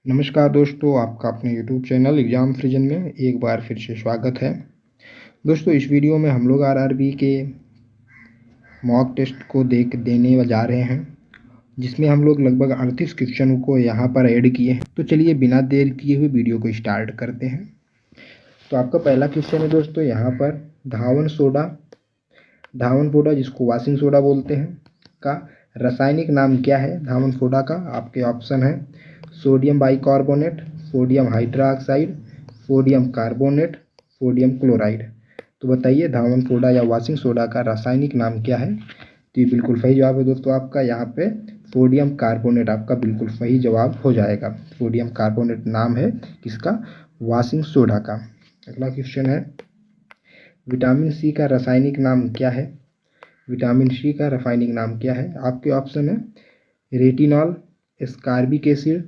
नमस्कार दोस्तों, आपका अपने यूट्यूब चैनल एग्ज़ाम फ्रिजन में एक बार फिर से स्वागत है। दोस्तों, इस वीडियो में हम लोग आरआरबी के मॉक टेस्ट को देने जा रहे हैं, जिसमें हम लोग लगभग 38 क्वेश्चन को यहाँ पर ऐड किए हैं। तो चलिए बिना देर किए हुए वीडियो को स्टार्ट करते हैं। तो आपका पहला क्वेश्चन है दोस्तों यहाँ पर धावन सोडा जिसको वॉशिंग सोडा बोलते हैं का रासायनिक नाम क्या है। धावन सोडा का आपके ऑप्शन है sodium bicarbonate, sodium hydroxide, sodium carbonate, sodium chloride. तो बताइए धावन सोडा या वॉशिंग सोडा का रासायनिक नाम क्या है। तो ये बिल्कुल सही जवाब है दोस्तों आपका। यहाँ पे सोडियम कार्बोनेट आपका बिल्कुल सही जवाब हो जाएगा। सोडियम कार्बोनेट नाम है किसका, वॉशिंग सोडा का। अगला क्वेश्चन है विटामिन सी का रासायनिक नाम क्या है। विटामिन सी का रासायनिक नाम क्या है। आपके ऑप्शन है retinol, ascorbic acid,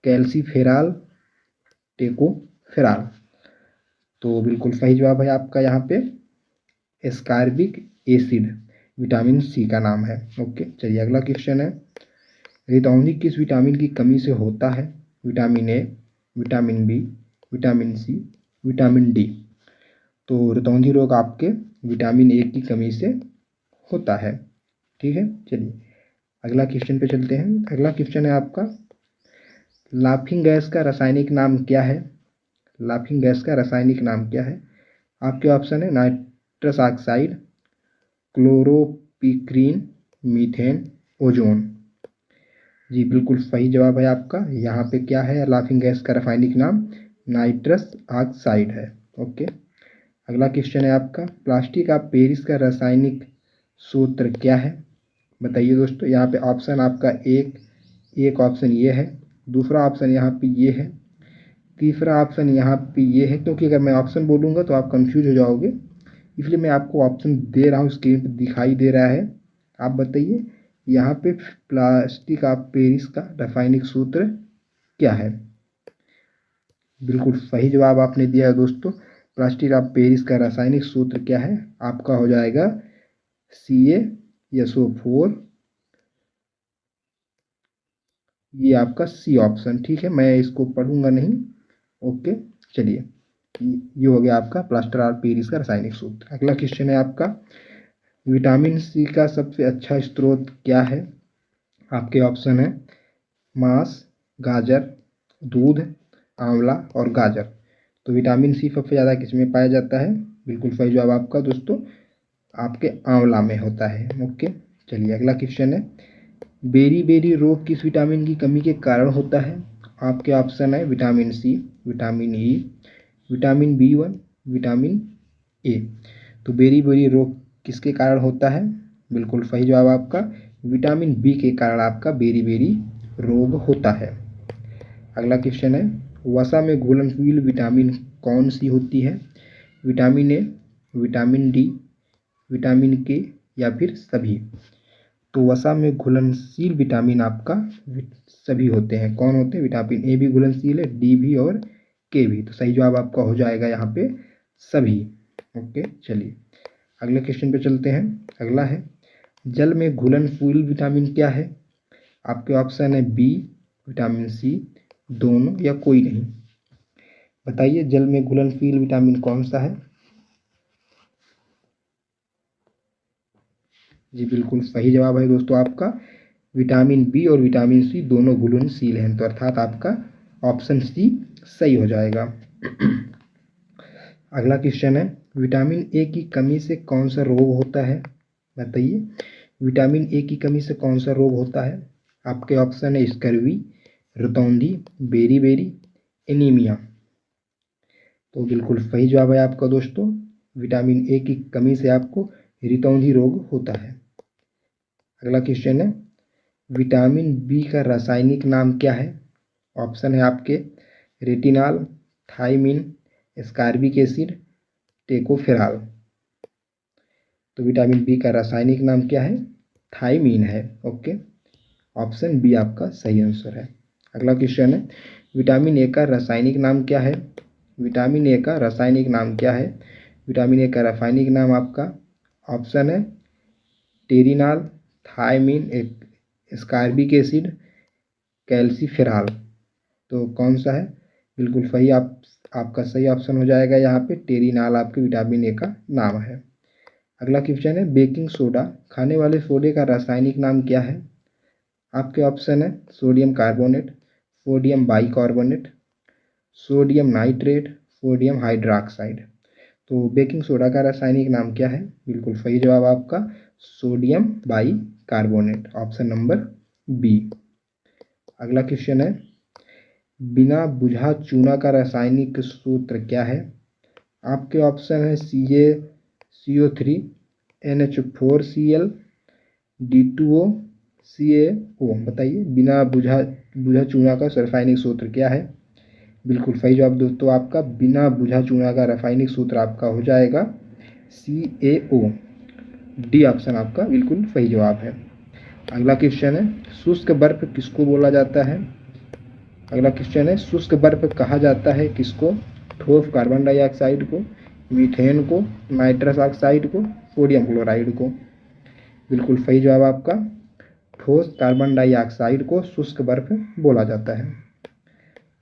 calciferol, tocopherol. तो बिल्कुल सही जवाब है आपका यहाँ पे एस्कॉर्बिक एसिड विटामिन सी का नाम है। ओके, चलिए अगला क्वेश्चन है रितौंधी किस विटामिन की कमी से होता है। Vitamin A, vitamin B, vitamin C, vitamin D. तो रितौंधी रोग आपके विटामिन ए की कमी से होता है। ठीक है, चलिए अगला क्वेश्चन पे चलते हैं। अगला क्वेश्चन है आपका लाफिंग गैस का रासायनिक नाम क्या है। लाफिंग गैस का रासायनिक नाम क्या है। आपके ऑप्शन है nitrous oxide, chloropicrin, methane, ozone. जी बिल्कुल सही जवाब है आपका। यहाँ पे क्या है लाफिंग गैस का रासायनिक नाम नाइट्रस ऑक्साइड है। ओके, अगला क्वेश्चन है आपका प्लास्टिक ऑफ पेरिस का रासायनिक सूत्र क्या है। बताइए दोस्तों। यहाँ पे ऑप्शन आपका एक ऑप्शन ये है, दूसरा ऑप्शन यहाँ पे ये है, तीसरा ऑप्शन यहाँ पे ये है। क्योंकि अगर मैं ऑप्शन बोलूँगा तो आप कंफ्यूज हो जाओगे, इसलिए मैं आपको ऑप्शन दे रहा हूँ। स्क्रीन पर दिखाई दे रहा है। आप बताइए यहाँ पे प्लास्टिक ऑफ पेरिस का रासायनिक सूत्र क्या है। बिल्कुल सही जवाब आपने दिया है दोस्तों। प्लास्टिक ऑफ पेरिस का रासायनिक सूत्र क्या है, आपका हो जाएगा CaSO4। ये आपका सी ऑप्शन। ठीक है, मैं इसको पढ़ूंगा नहीं। ओके, चलिए ये हो गया आपका प्लास्टर ऑफ पेरिस का रासायनिक सूत्र। अगला क्वेश्चन है आपका विटामिन सी का सबसे अच्छा स्रोत क्या है। आपके ऑप्शन है मांस, गाजर, दूध, आंवला और गाजर। तो विटामिन सी सबसे ज़्यादा किसमें पाया जाता है। बिल्कुल सही जवाब आपका दोस्तों आपके आंवला में होता है। ओके, चलिए अगला क्वेश्चन है बेरी बेरी रोग किस विटामिन की कमी के कारण होता है। आपके ऑप्शन है vitamin C, vitamin E, vitamin B1, vitamin A. तो बेरी बेरी रोग किसके कारण होता है। बिल्कुल सही जवाब आपका विटामिन बी के कारण आपका बेरी बेरी रोग होता है। अगला क्वेश्चन है वसा में घुलनशील विटामिन कौन सी होती है। Vitamin A, vitamin D, vitamin के या फिर सभी। तो वसा में घुलनशील विटामिन आपका सभी होते हैं। कौन होते हैं, विटामिन ए भी घुलनशील है, डी भी और के भी। तो सही जवाब आपका हो जाएगा यहाँ पे सभी। ओके, चलिए अगले क्वेश्चन पे चलते हैं। अगला है जल में घुलनशील विटामिन क्या है। आपके ऑप्शन है बी, विटामिन सी, दोनों या कोई नहीं। बताइए जल में घुलनशील विटामिन कौन सा है। जी बिल्कुल सही जवाब है दोस्तों आपका विटामिन बी और विटामिन सी दोनों घुलनशील हैं। तो अर्थात आपका ऑप्शन सी सही हो जाएगा। अगला क्वेश्चन है विटामिन ए की कमी से कौन सा रोग होता है। बताइए विटामिन ए की कमी से कौन सा रोग होता है। आपके ऑप्शन है स्कर्वी, रतौंधी, बेरी बेरी, एनीमिया। तो बिल्कुल सही जवाब है आपका दोस्तों विटामिन ए की कमी से आपको रितौंधी रोग होता है। अगला क्वेश्चन है विटामिन बी का रासायनिक नाम क्या है। ऑप्शन है आपके retinol, thiamine, ascorbic acid, tocopherol. तो विटामिन बी का रासायनिक नाम क्या है, थायमिन है। ओके, ऑप्शन बी आपका सही आंसर है। अगला क्वेश्चन है विटामिन ए का रासायनिक नाम क्या है। विटामिन ए का रासायनिक नाम क्या है। विटामिन ए का रासायनिक नाम आपका ऑप्शन है टेरिनॉल, थायमिन, एस्कॉर्बिक एसिड, कैल्सीफेरॉल। तो कौन सा है? बिल्कुल सही आपका सही ऑप्शन हो जाएगा यहाँ पे टेरिनॉल आपके विटामिन ए का नाम है। अगला क्वेश्चन है बेकिंग सोडा, खाने वाले सोडे का रासायनिक नाम क्या है? आपके ऑप्शन है sodium carbonate, sodium bicarbonate, sodium nitrate, sodium hydroxide. तो बेकिंग सोडा का रासायनिक नाम क्या है? बिल्कुल सही जवाब आपका sodium bicarbonate, option number B. अगला क्वेश्चन है बिना बुझा चूना का रासायनिक सूत्र क्या है? आपके ऑप्शन है CaCO3, NH4Cl, D2O, CaO। बताइए बिना बुझा चूना का रासायनिक सूत्र क्या है? बिल्कुल सही जवाब दोस्तों आपका बिना बुझा चूना का रासायनिक सूत्र आपका हो जाएगा CaO। डी ऑप्शन आपका बिल्कुल सही जवाब है। अगला क्वेश्चन है शुष्क बर्फ किसको बोला जाता है? अगला क्वेश्चन है शुष्क बर्फ कहा जाता है किसको? ठोस कार्बन डाइऑक्साइड को, मीथेन को, नाइट्रस ऑक्साइड को, सोडियम क्लोराइड को। बिल्कुल सही जवाब आपका ठोस कार्बन डाइऑक्साइड को शुष्क बर्फ बोला जाता है।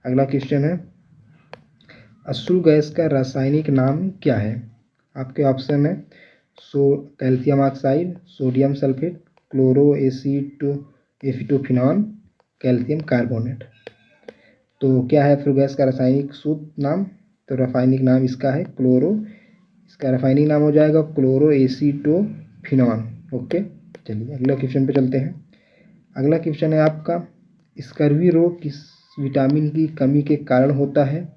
अगला क्वेश्चन है अश्रु गैस का रासायनिक नाम क्या है? आपके ऑप्शन है calcium oxide, sodium sulphate, chloro acetophenone, calcium carbonate. तो क्या है अश्रु गैस का रासायनिक शुद्ध नाम? तो रासायनिक नाम इसका है इसका रासायनिक नाम हो जाएगा क्लोरो एसीटोफिनॉन। ओके, चलिए अगला क्वेश्चन पे चलते हैं। अगला क्वेश्चन है आपका स्कर्वी रोग किस विटामिन की कमी के कारण होता है?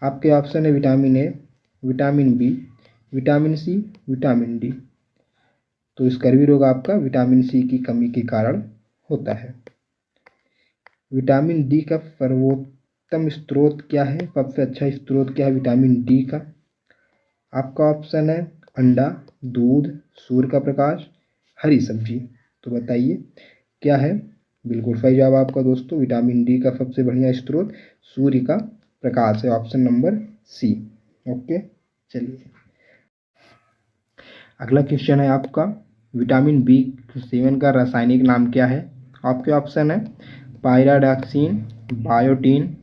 आपके ऑप्शन है vitamin A, vitamin B, vitamin C, vitamin D. तो स्कर्वी रोग आपका विटामिन सी की कमी के कारण होता है। विटामिन डी का सर्वोत्तम स्रोत क्या है? सबसे अच्छा स्रोत क्या है विटामिन डी का? आपका ऑप्शन है अंडा, दूध, सूर्य का प्रकाश, हरी सब्जी। तो बताइए क्या है? बिल्कुल सही जवाब आपका दोस्तों विटामिन डी का सबसे बढ़िया स्रोत सूर्य का प्रकाश है, ऑप्शन नंबर सी। ओके, चलिए अगला क्वेश्चन है आपका विटामिन B7 का रासायनिक नाम क्या है? आपके ऑप्शन है पायराडॉक्सिन, बायोटीन,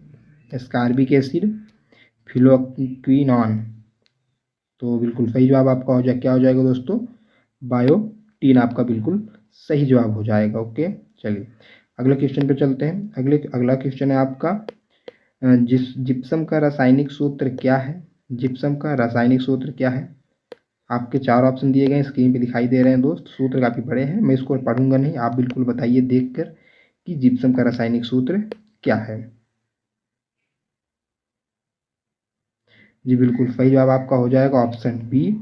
एस्कॉर्बिक एसिड, फ्लोक्विनॉन। तो बिल्कुल सही जवाब आपका क्या हो जाएगा दोस्तों? बायोटीन आपका बिल्कुल सही जवाब हो जाएगा। ओके, चलिए अगले क्वेश्चन पे चलते हैं। अगला क्वेश्चन है आपका जिप्सम का रासायनिक सूत्र क्या है? जिप्सम का रासायनिक सूत्र क्या है? आपके चार ऑप्शन दिए गए स्क्रीन पे दिखाई दे रहे हैं दोस्त। सूत्र काफ़ी बड़े हैं, मैं इसको पढ़ूंगा नहीं, आप बिल्कुल बताइए देखकर कि जिप्सम का रासायनिक सूत्र क्या है। जी बिल्कुल सही जवाब आपका हो जाएगा option B.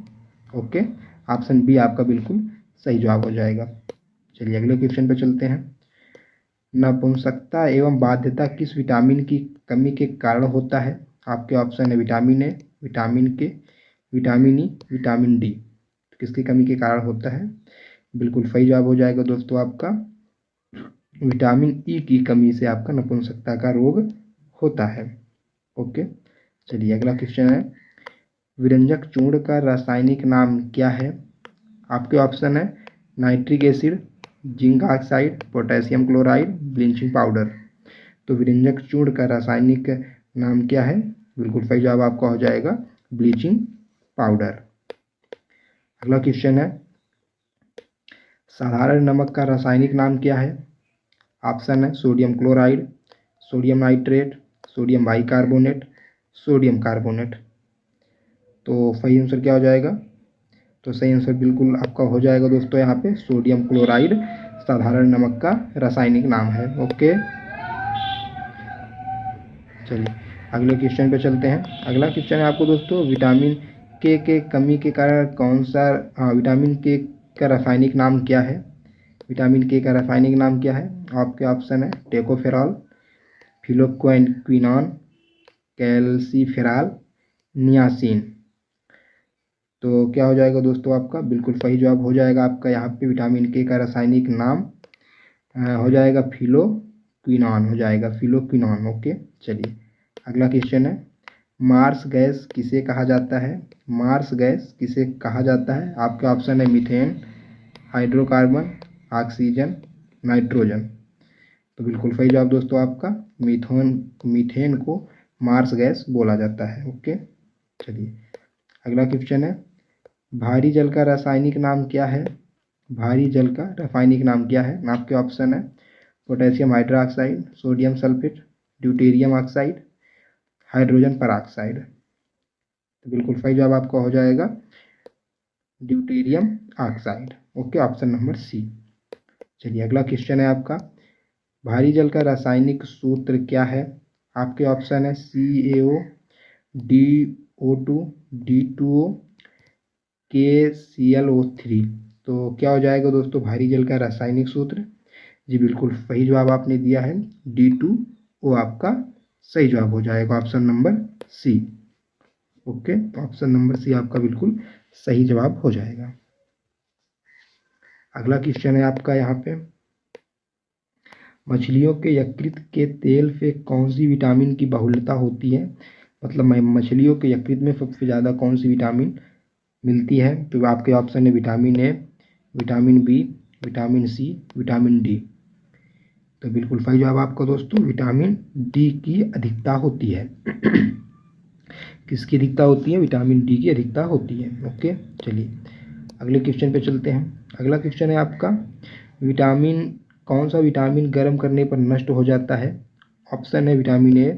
Okay, option B आपका बिल्कुल सही जवाब हो जाएगा। चलिए अगले क्वेश्चन पे चलते हैं। नपुंसकता एवं बाध्यता किस विटामिन की कमी के कारण होता है? आपके ऑप्शन है विटामिन ए, विटामिन के, विटामिन ई, विटामिन डी। किसकी कमी के कारण होता है? बिल्कुल सही जवाब हो जाएगा दोस्तों आपका विटामिन ई की कमी से आपका नपुंसकता का रोग होता है। ओके, चलिए अगला क्वेश्चन है विरंजक चूर्ण का रासायनिक नाम क्या है? आपके ऑप्शन है nitric acid, zinc oxide, potassium chloride, bleaching powder. तो विरंजक चूर्ण का रासायनिक नाम क्या है? बिल्कुल सही जवाब आपका हो जाएगा ब्लीचिंग पाउडर। अगला क्वेश्चन है साधारण नमक का रासायनिक नाम क्या है? ऑप्शन है sodium chloride, sodium nitrate, sodium bicarbonate, sodium carbonate. तो सही आंसर क्या हो जाएगा? तो सही आंसर बिल्कुल आपका हो जाएगा दोस्तों यहाँ पे सोडियम क्लोराइड साधारण नमक का रासायनिक नाम है। ओके, चलिए अगले क्वेश्चन पे चलते हैं। अगला क्वेश्चन है आपको दोस्तों विटामिन के कमी के कारण कौन सा विटामिन के का रासायनिक नाम क्या है? विटामिन के का रासायनिक नाम क्या है? आपके ऑप्शन है टेकोफेरॉल, फिलोक्विनॉन, कैल्सीफेरॉल, नियासिन। तो क्या हो जाएगा दोस्तों आपका? बिल्कुल सही जवाब हो जाएगा आपका यहाँ पे विटामिन के का रासायनिक नाम हो जाएगा फिलोक्विनॉन हो जाएगा फिलोक्विनॉन। ओके, चलिए अगला क्वेश्चन है मार्स गैस किसे कहा जाता है? मार्स गैस किसे कहा जाता है? आपके ऑप्शन है मीथेन, हाइड्रोकार्बन, ऑक्सीजन, नाइट्रोजन। तो बिल्कुल सही जवाब दोस्तों आपका मीथेन को मार्स गैस बोला जाता है। ओके, चलिए अगला क्वेश्चन है, भारी जल का रासायनिक नाम क्या है? भारी जल का रासायनिक नाम क्या है? आपके ऑप्शन है potassium hydroxide, sodium sulphate, deuterium oxide, hydrogen peroxide. तो बिल्कुल सही जवाब आपका हो जाएगा deuterium oxide. Okay, option number C. चलिए अगला क्वेश्चन है आपका, भारी जल का रासायनिक सूत्र क्या है? आपके ऑप्शन है CaO, DO2, D2O, KClO3। तो क्या हो जाएगा दोस्तों भारी जल का रासायनिक सूत्र? जी बिल्कुल सही जवाब आपने दिया है, D2O आपका सही जवाब हो जाएगा, option number C. Okay, option number C आपका बिल्कुल सही जवाब हो जाएगा। अगला क्वेश्चन है आपका यहाँ पे, मछलियों के यकृत के तेल से कौन सी विटामिन की बहुलता होती है? मतलब मछलियों के यकृत में सबसे ज़्यादा कौन सी विटामिन मिलती है? तो आपके ऑप्शन है vitamin A, vitamin B, vitamin C, vitamin D. तो बिल्कुल सही जवाब आपका दोस्तों विटामिन डी की अधिकता होती है। किसकी अधिकता होती है? विटामिन डी की अधिकता होती है। ओके, चलिए अगले क्वेश्चन पे चलते हैं। अगला क्वेश्चन है आपका, विटामिन कौन सा विटामिन गर्म करने पर नष्ट हो जाता है? ऑप्शन है vitamin A,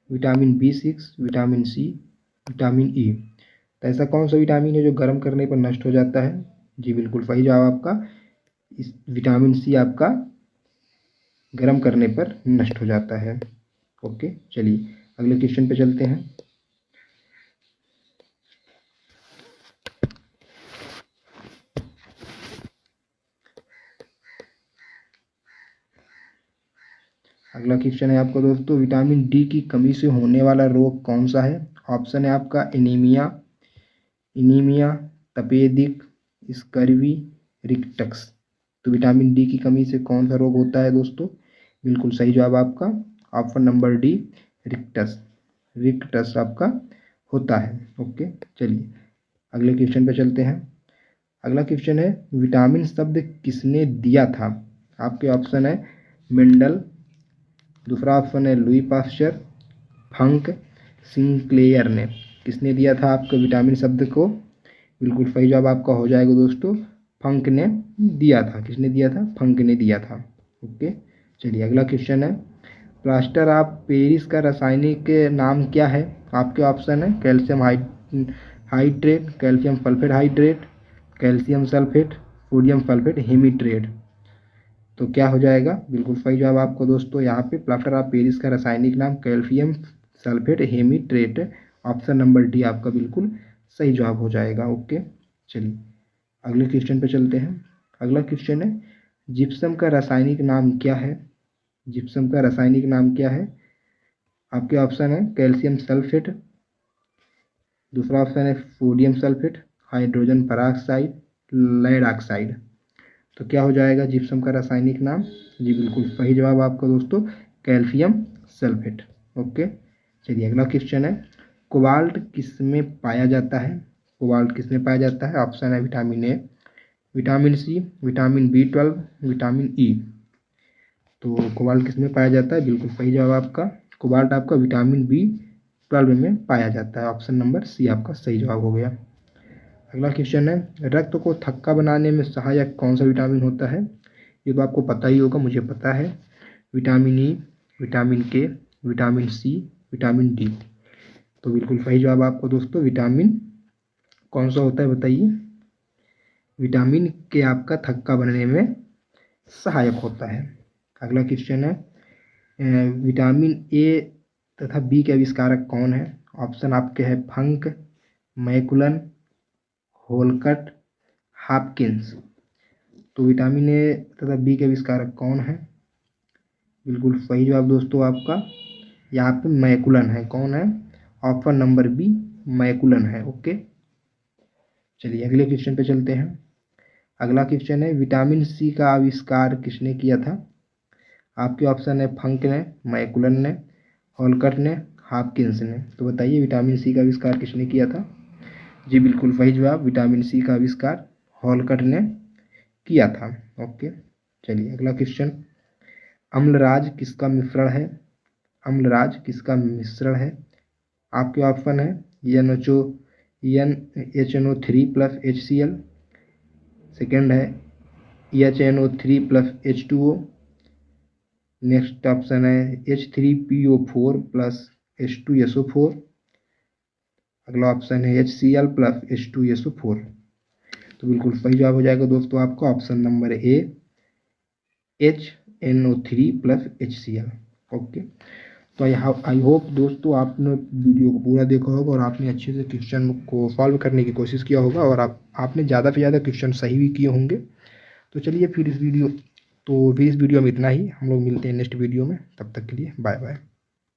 vitamin B6, vitamin C, vitamin E. तो ऐसा कौन सा विटामिन है जो गर्म करने पर नष्ट हो जाता है? जी बिल्कुल सही जवाब आपका इस विटामिन सी आपका गर्म करने पर नष्ट हो जाता है। ओके, चलिए अगले क्वेश्चन पे चलते हैं। अगला क्वेश्चन है आपका दोस्तों, विटामिन डी की कमी से होने वाला रोग कौन सा है? ऑप्शन है आपका एनीमिया, तपेदिक, स्कर्वी, रिक्टस। तो विटामिन डी की कमी से कौन सा रोग होता है दोस्तों? बिल्कुल सही जवाब आपका option number D, rictus. Rictus आपका होता है। ओके, चलिए अगले क्वेश्चन पे चलते हैं। अगला क्वेश्चन है, विटामिन शब्द किसने दिया था? आपके ऑप्शन है मेंडल, दूसरा ऑप्शन है लुई पास्चर, फंक, सिंक्लेयर ने। किसने दिया था आपको विटामिन शब्द को? बिल्कुल सही जवाब आपका हो जाएगा दोस्तों फंक ने दिया था। किसने दिया था? फंक ने दिया था। ओके, चलिए अगला क्वेश्चन है, प्लास्टर ऑफ पेरिस का रासायनिक नाम क्या है? आपके ऑप्शन है calcium hydrate, calcium sulphate hydrate, calcium sulphate, sodium sulphate hemihydrate. तो क्या हो जाएगा? बिल्कुल सही जवाब आपको दोस्तों यहाँ पे प्लास्टर ऑफ पेरिस का रासायनिक नाम calcium sulphate hemihydrate, option number D आपका बिल्कुल सही जवाब हो जाएगा। ओके, चलिए अगले क्वेश्चन पे चलते हैं। अगला क्वेश्चन है, जिप्सम का रासायनिक नाम क्या है? जिप्सम का रासायनिक नाम क्या है? आपके ऑप्शन है कैल्शियम सल्फेट, दूसरा ऑप्शन है sodium sulphate, hydrogen peroxide, lead oxide. तो क्या हो जाएगा जिप्सम का रासायनिक नाम? जी बिल्कुल सही जवाब आपका दोस्तों कैल्शियम सल्फेट। ओके, चलिए अगला क्वेश्चन है, कोबाल्ट किस में पाया जाता है? कोबाल्ट किस में पाया जाता है? ऑप्शन है vitamin A, vitamin C, vitamin B12, vitamin E. तो कोबाल्ट किस में पाया जाता है? बिल्कुल सही जवाब आपका कोबाल्ट आपका विटामिन B12 में पाया जाता है, ऑप्शन नंबर सी आपका सही जवाब हो गया। अगला क्वेश्चन है, रक्त को थक्का बनाने में सहायक कौन सा विटामिन होता है? ये तो आपको पता ही होगा, मुझे पता है, विटामिन ई, विटामिन के, विटामिन सी, विटामिन डी। तो बिल्कुल सही जवाब आपको दोस्तों विटामिन कौन सा होता है बताइए? विटामिन के आपका थक्का बनने में सहायक होता है। अगला क्वेश्चन है, विटामिन ए तथा बी के आविष्कारक कौन है? ऑप्शन आपके हैं फंक, मैकुलन, होलकट, हॉपकिंस। तो विटामिन ए तथा बी के आविष्कारक कौन है? बिल्कुल सही जवाब दोस्तों आपका यहाँ पे मैकुलन है। कौन है? ऑप्शन नंबर बी मैकुलन है। ओके, चलिए अगले क्वेश्चन पे चलते हैं। अगला क्वेश्चन है, विटामिन सी का आविष्कार किसने किया था? आपके ऑप्शन है फंक ने, मैकुलन ने, होलकट ने, हॉपकिंस ने। तो बताइए विटामिन सी का आविष्कार किसने किया था? जी बिल्कुल सही जवाब विटामिन सी का आविष्कार होलकट ने किया था। ओके, चलिए अगला क्वेश्चन, अम्लराज किसका मिश्रण है? अम्लराज किसका मिश्रण है? आपके ऑप्शन है NH3 प्लस HCl, सेकेंड है HNO3 plus H2O, next option है H3PO4 प्लस H2SO4, अगला ऑप्शन है HCl प्लस H2SO4। तो बिल्कुल सही जवाब हो जाएगा दोस्तों आपका option number A, HNO3 plus HCl। Okay, तो आई होप दोस्तों आपने वीडियो को पूरा देखा होगा और आपने अच्छे से क्वेश्चन को सॉल्व करने की कोशिश किया होगा और आपने ज़्यादा से ज़्यादा क्वेश्चन सही भी किए होंगे। तो चलिए फिर इस वीडियो में इतना ही। हम लोग मिलते हैं नेक्स्ट वीडियो में, तब तक के लिए बाय बाय।